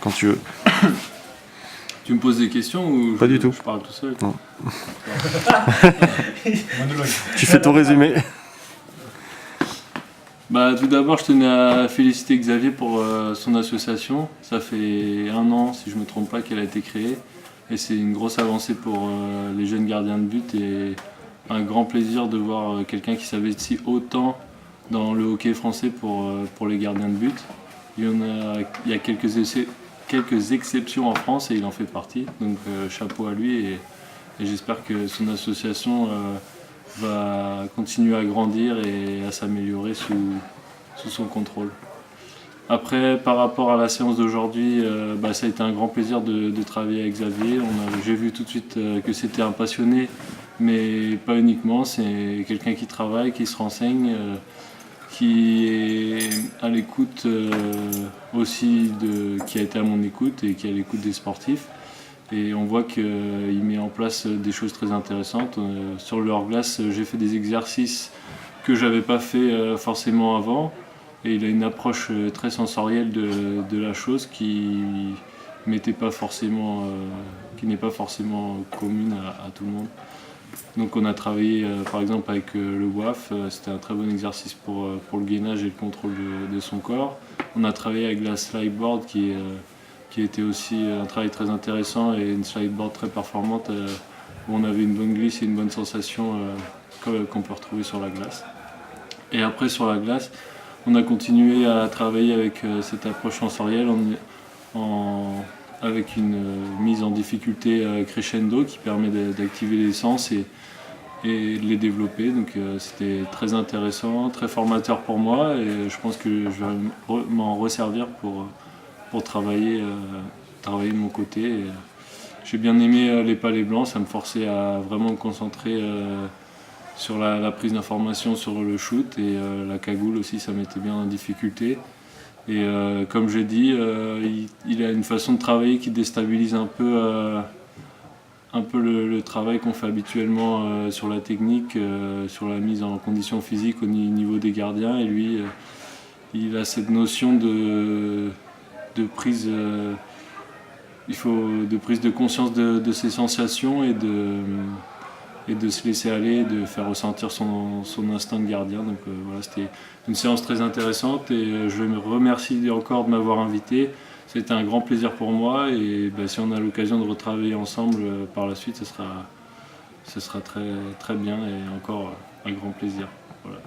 quand tu veux. Tu me poses des questions ou Pas du tout. Je parle tout seul? Non. Tu fais ton résumé. Bah, tout d'abord, je tenais à féliciter Xavier pour son association. Ça fait 1 an, si je ne me trompe pas, qu'elle a été créée. Et c'est une grosse avancée pour les jeunes gardiens de but et un grand plaisir de voir quelqu'un qui s'investit autant dans le hockey français pour les gardiens de but. Il y a quelques exceptions en France et il en fait partie. Donc chapeau à lui et j'espère que son association va continuer à grandir et à s'améliorer sous son contrôle. Après, par rapport à la séance d'aujourd'hui, ça a été un grand plaisir de travailler avec Xavier. J'ai vu tout de suite que c'était un passionné, mais pas uniquement. C'est quelqu'un qui travaille, qui se renseigne, qui est à l'écoute aussi, qui a été à mon écoute et qui est à l'écoute des sportifs. Et on voit qu'il met en place des choses très intéressantes. Sur le hors-glace, j'ai fait des exercices que je n'avais pas fait forcément avant. Et il a une approche très sensorielle de la chose qui n'est pas forcément commune à tout le monde. Donc on a travaillé par exemple avec le WAF, c'était un très bon exercice pour le gainage et le contrôle de son corps. On a travaillé avec la slideboard qui était aussi un travail très intéressant et une slideboard très performante où on avait une bonne glisse et une bonne sensation qu'on peut retrouver sur la glace. Et après sur la glace, on a continué à travailler avec cette approche sensorielle avec une mise en difficulté crescendo qui permet d'activer les sens et de les développer. Donc c'était très intéressant, très formateur pour moi et je pense que je vais m'en resservir pour travailler de mon côté. Et j'ai bien aimé les palets blancs, ça me forçait à vraiment me concentrer sur la prise d'information sur le shoot et la cagoule aussi, ça mettait bien en difficulté. Et comme j'ai dit, il a une façon de travailler qui déstabilise un peu le travail qu'on fait habituellement sur la technique, sur la mise en condition physique au niveau des gardiens. Et lui, il a cette notion de prise de conscience de ses sensations et de se laisser aller, de faire ressentir son instinct de gardien. Donc voilà, c'était une séance très intéressante et je me remercie encore de m'avoir invité. C'était un grand plaisir pour moi et si on a l'occasion de retravailler ensemble par la suite, ce sera très, très bien et encore un grand plaisir. Voilà.